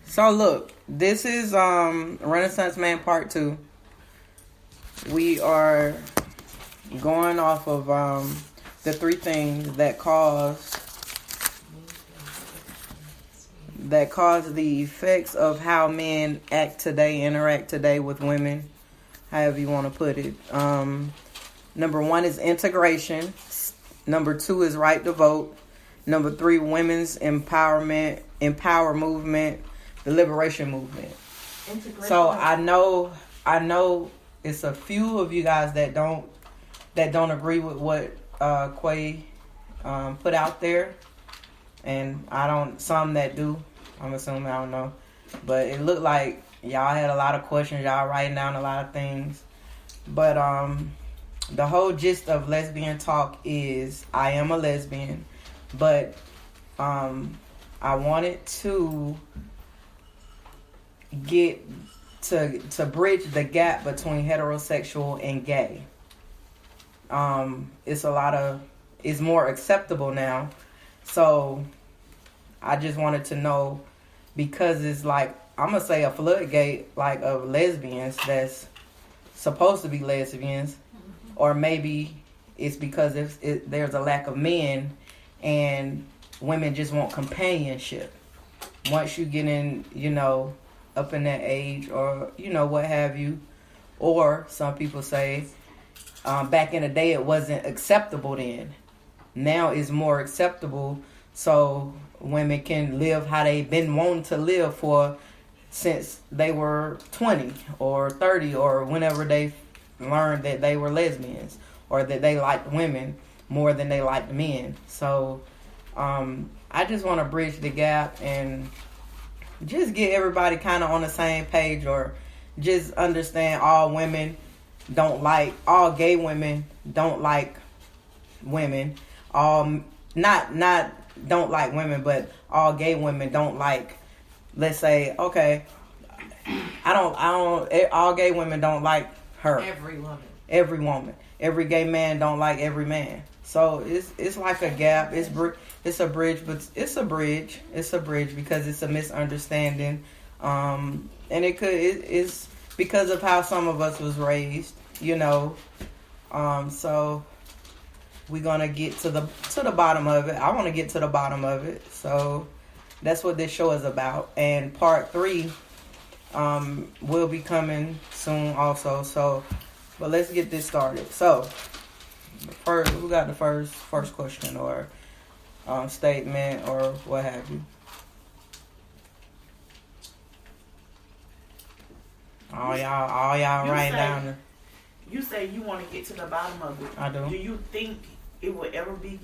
So look, this is Renaissance Man Part 2. We are going off of the 3 things that cause the effects of how men interact today with women, however you want to put it. Number 1 is integration. Number 2 is right to vote. Number 3, women's empower movement, the liberation movement. So I know it's a few of you guys that don't agree with what Quay put out there, and some that do. I'm assuming, I don't know, but it looked like y'all had a lot of questions. Y'all writing down a lot of things, but the whole gist of Lez-Bi-N-Talk is I am a lesbian, but I wanted to get to bridge the gap between heterosexual and gay. It's more acceptable now, so I just wanted to know, because it's like, I'm gonna say a floodgate like of lesbians that's supposed to be lesbians, or maybe it's because there's a lack of men and women just want companionship. Once you get in, up in that age, or what have you, or some people say back in the day it wasn't acceptable then. Now it's more acceptable, so women can live how they've been wanting to live since they were 20 or 30, or whenever they learned that they were lesbians, or that they liked women more than they liked men. So I just want to bridge the gap and just get everybody kind of on the same page, or just understand all gay women don't like women. Not don't like women, but all gay women don't like, let's say, okay, all gay women don't like her. Every woman. Every gay man don't like every man. So it's like a gap. It's a bridge, but it's a bridge because it's a misunderstanding. And it's because of how some of us was raised, so we're gonna get to the bottom of it. I want to get to the bottom of it. So that's what this show is about. And part 3 will be coming soon also. So, but let's get this started. So first, who got the first question or statement or what have you? All y'all write down. You say you want to get to the bottom of it. I do. Do you think it will ever be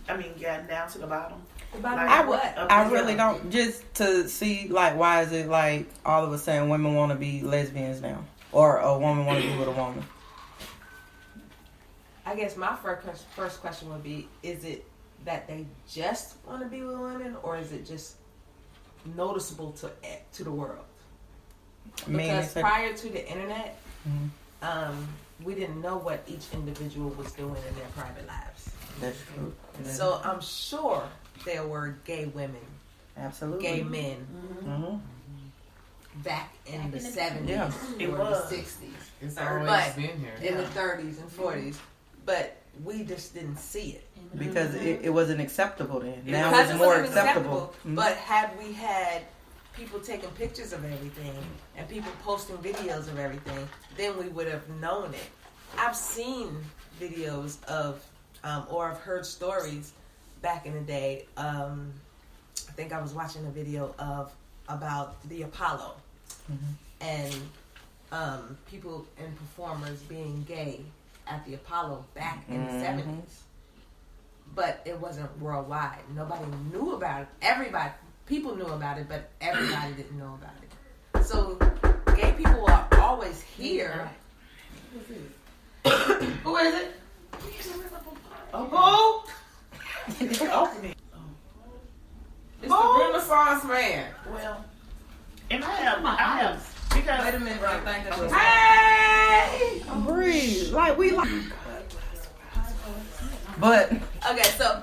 gotten down to the bottom? The bottom like, of what? I really don't. Just to see, like, why is it like all of a sudden women want to be lesbians now, or a woman want to be with a woman? I guess my first question would be: is it that they just want to be with women, or is it just noticeable to the world? Because prior to the internet, we didn't know what each individual was doing in their private lives. That's true. So I'm sure there were gay women, absolutely, gay men, back in the 70s or the 60s. It's always been here. In the 30s and 40s. But we just didn't see it. Because it wasn't acceptable then. Now because it's more acceptable. But had we had people taking pictures of everything and people posting videos of everything, then we would have known it. I've seen videos of, or I've heard stories back in the day. I think I was watching a video about the Apollo and people and performers being gay at the Apollo back in the 70s. But it wasn't worldwide. Nobody knew about it. People knew about it, but everybody didn't know about it. So gay people are always here. Who is it? Oh, who? It's the Renaissance Man. Well, and I have because wait a minute, I think I was. Hey, breathe like we like. But okay, so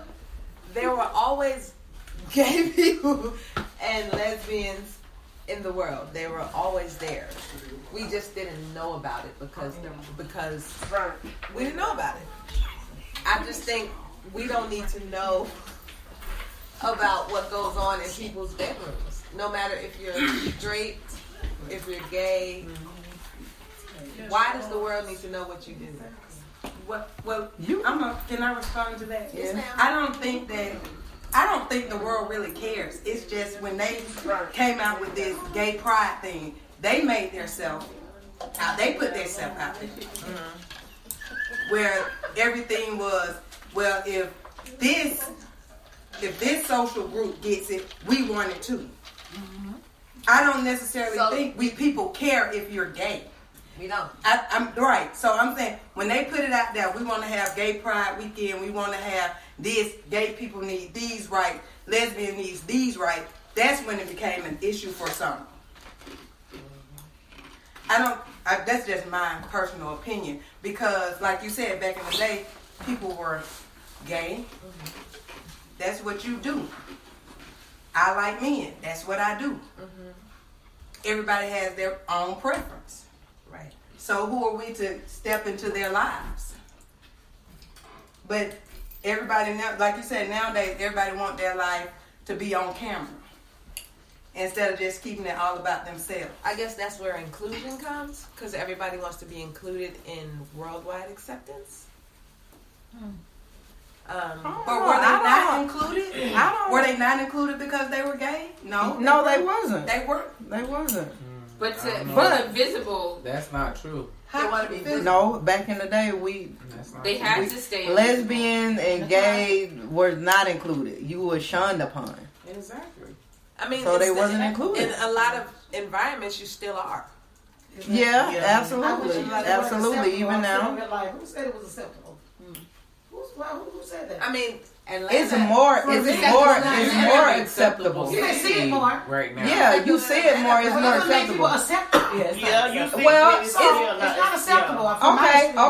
there were always gay people and lesbians in the world. They were always there. We just didn't know about it because we didn't know about it. I just think we don't need to know about what goes on in people's bedrooms. No matter if you're straight, if you're gay. Why does the world need to know what you do? Well, can I respond to that? Yes, ma'am. I don't think the world really cares. It's just when they came out with this gay pride thing, they made themselves out. They put themselves out there. Where everything was, well, if this social group gets it, we want it too. I don't necessarily think people care if you're gay. We don't. I'm right. So I'm saying when they put it out there, we want to have gay pride weekend. We want to have this. Gay people need these rights. Lesbian needs these rights. That's when it became an issue for some. That's just my personal opinion because, like you said, back in the day, people were gay. That's what you do. I like men. That's what I do. Everybody has their own preference. Right. So who are we to step into their lives? But everybody now, like you said, nowadays everybody want their life to be on camera instead of just keeping it all about themselves. I guess that's where inclusion comes because everybody wants to be included in worldwide acceptance. But were they not included? Were they not included because they were gay? No. No, they wasn't. They were. They wasn't. But for the visible, that's not true. They want to be visible. No, back in the day, they had to stay. lesbian and gay were not included. You were shunned upon. Exactly. I mean, So they wasn't included. In a lot of environments, you still are. Yeah, Yeah. absolutely, absolutely. Even now, Who said it was acceptable? Who said that? I mean, and it's more acceptable. You may see it more. Right now. Yeah, you see it more. It's more acceptable. Yeah, you see Well, it's not acceptable.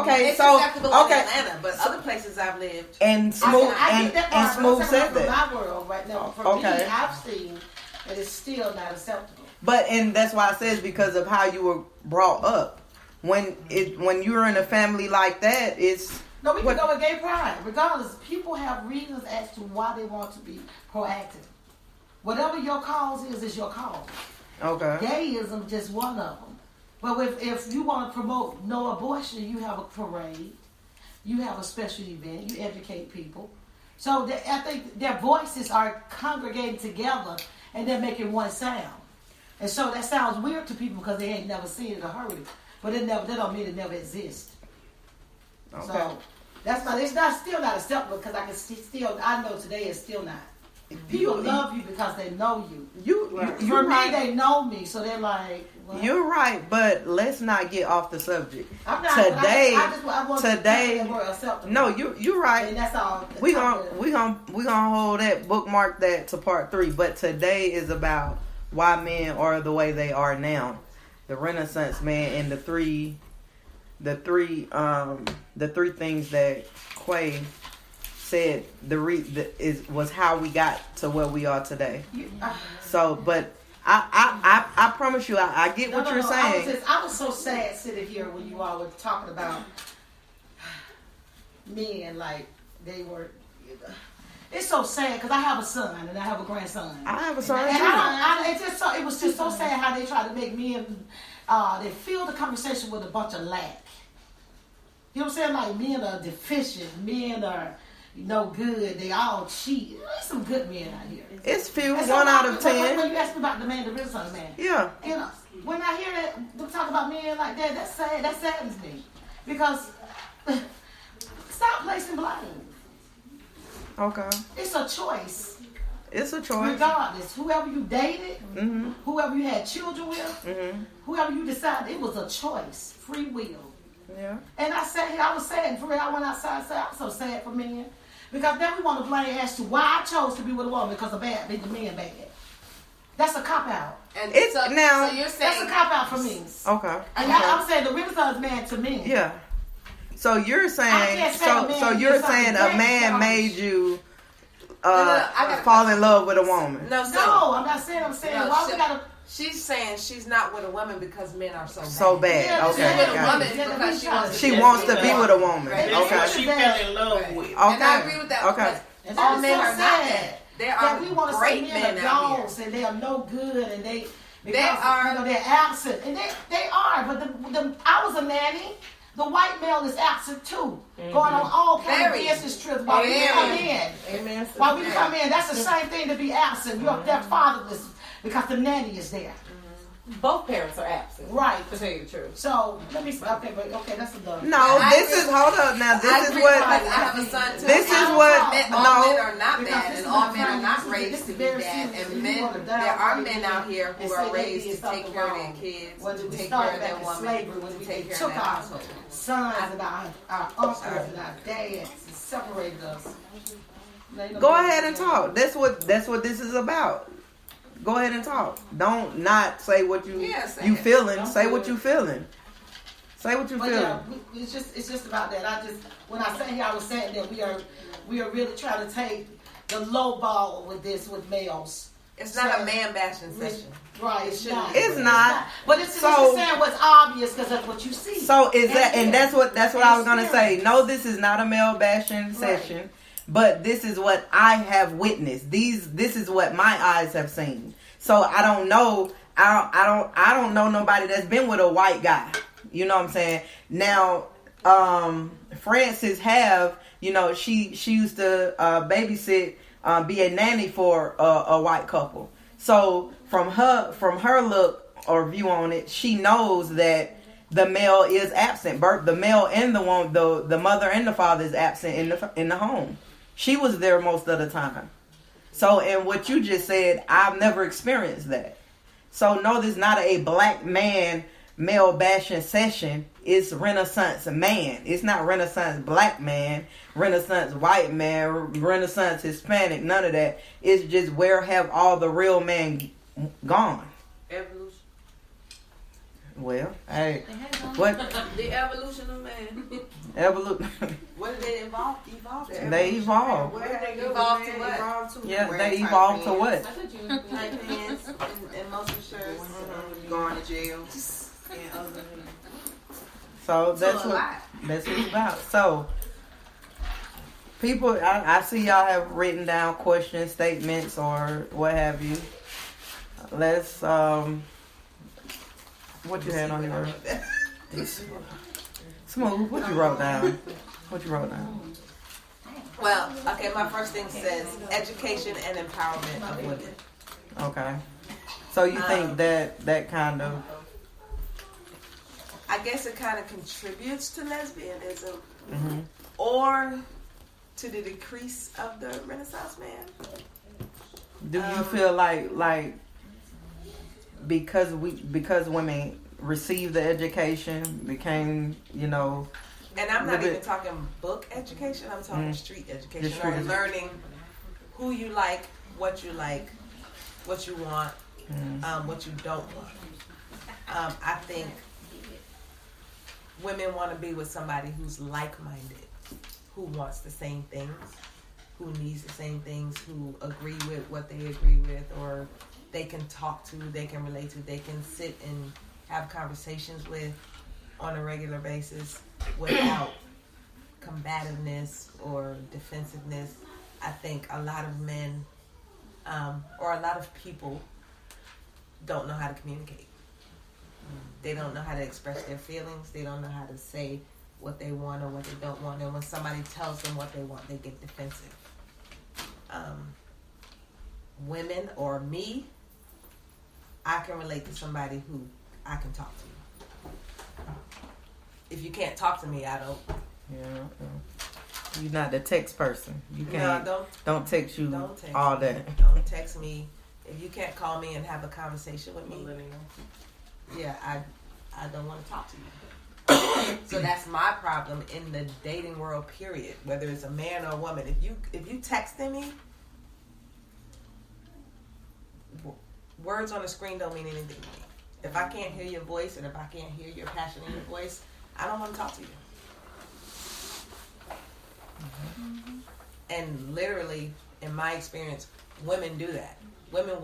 Okay, it's so acceptable in Atlanta, but other places I've lived. and Smooth and Smooth said that. that. My world right now, for me, Okay. I've seen that it's still not acceptable. But and that's why I says because of how you were brought up. When you're in a family like that, it's No, we can go with gay pride. Regardless, people have reasons as to why they want to be proactive. Whatever your cause is your cause. okay. Gayism just one of them. But if you want to promote no abortion, you have a parade, you have a special event, you educate people. So I think their voices are congregating together and they're making one sound. And so that sounds weird to people because they ain't never seen it or heard it. But that don't mean it never exists. Okay. So it's still not acceptable because I know today it's still not. People love you because they know you. For me, right. they know me, so they're like. Well, You're right, but let's not get off the subject. I'm not. Today, I want today. to word acceptable. No, you're right. And that's all. We gonna hold that, bookmark that to part 3. But today is about why men are the way they are now. The Renaissance man and the three things that Quay said was how we got to where we are today. So, but I promise you, I get what you're saying. I was so sad sitting here when you all were talking about men like they were. It's so sad because I have a son and I have a grandson. I have a son And too. it was just so sad how they try to make men. They fill the conversation with a bunch of lack. You know what I'm saying? Like men are deficient, men are no good. They all cheat. There's some good men out here. It's few, And so 1 out of 10. When you asked me about the Renaissance man, Yeah. you know, when I hear that them talk about men like that, that's sad. That saddens me because stop placing blame. Okay. It's a choice. It's a choice. Regardless, whoever you dated, Mm-hmm. whoever you had children with, Mm-hmm. whoever you decided, it was a choice, free will. Yeah. And I sat here, I was sad. For real, I went outside and said, I'm so sad for men. Because then we want to blame as to why I chose to be with a woman because the man bad. That's a cop-out. And It's so, now. so you're That's saying a cop-out for me. Okay. And I'm saying the Renaissance man to me. Yeah. So you're I saying can't say a man so did you're something saying a great man selfish. made you I gotta fall in love with a woman. No, so, No, I'm not saying. I'm saying No, why we gotta. she's saying she's not with a woman because men are so bad. So bad. Yeah, Okay. she's with a got woman it. because she wants She wants to be with a woman. Right. That's what Okay. she fell in love with. Okay. And I agree with that. Okay. And All that is men so are not sad. that. There That are we want to say great men men are out here. dogs and they are no good and they because, are. you know, they're absent and they are. But I was a nanny. The white male is absent too, going on all kinds of Very. business trips while we Very. come in. Amen. While we come in, that's the same thing to be absent. You're that fatherless because the nanny is there. Both parents are absent. Right. To tell you the truth. So let me. Okay, that's enough. No, I this agree. is hold up now. I This is agree what because I have a son too. this is And what all men no. are not Because bad, this and is all not men are funny. not This is raised to be very bad. serious. And You men, wanna there downplay are men out men here and who are say they raised did to take something care of their wrong. kids, When to we take started care of their back in woman, slavery, when to we take care took of their our household. sons and our uncles and our dads and separated us. Go ahead and talk. That's what this is about. Go ahead and talk. Don't not say what you Yeah, say you it. feeling. Don't Say do what it. you feeling. Say what you But feeling. yeah, it's just about that. When I sat here, I was saying that we are really trying to take the low ball with this with males. It's not a man bashing session. Right, it's shouldn't not. be. It's not. But it's So- just saying what's obvious because that's what you see. So is that and that's what I was gonna say. Experience. No, this is not a male bashing session, but this is what I have witnessed. This is what my eyes have seen. So I don't know. I don't know nobody that's been with a white guy. You know what I'm saying? Now, Frances have, you know, she used to babysit, be a nanny for a white couple. So from her look or view on it, she knows that the male is absent. The male and the one, the mother and the father is absent in the home. She was there most of the time. So, and what you just said, I've never experienced that. So, no, this is not a black man male bashing session. It's Renaissance man. It's not Renaissance black man, Renaissance white man, Renaissance Hispanic, none of that. It's just where have all the real men gone? Evolution. Well, hey, what The evolution of man. evolution? What did they evolve to? They evolved. Where did they go? evolve Man to what? evolved to Yeah, Wear they tight evolved to pants. what? I thought you were Tight pants and muscle shirts. Going to jail. and other than So that's a what lot. that's what it's about. So people, I see y'all have written down questions, statements, or what have you. Let's what you had on your Smooth? What you wrote down? What you wrote down? Well, okay, my first thing says education and empowerment of women. Okay. So you think that kind of I guess it kind of contributes to lesbianism mhm. or to the decrease of the Renaissance man. Do you feel like because women received the education, became, you know, And I'm not But even talking book education, I'm talking street education. Just street Or edu- learning who you like, what you want, what you don't want. I think women want to be with somebody who's like-minded, who wants the same things, who needs the same things, who agree with what they agree with, or they can talk to, they can relate to, they can sit and have conversations with on a regular basis without combativeness or defensiveness. I think a lot of men or a lot of people don't know how to communicate. They don't know how to express their feelings. They don't know how to say what they want or what they don't want. And when somebody tells them what they want, they get defensive. Women or me, I can relate to somebody who I can talk to. If you can't talk to me, I don't. Yeah. You're not the text person. You can't. No, don't text you don't text all me. that. Don't text me. If you can't call me and have a conversation with me, yeah, I don't want to talk to you. So that's my problem in the dating world, period. Whether it's a man or a woman, if you texting me, words on the screen don't mean anything to me. If I can't hear your voice and if I can't hear your passion in your voice, I don't want to talk to you. And literally, in my experience, women do that. Women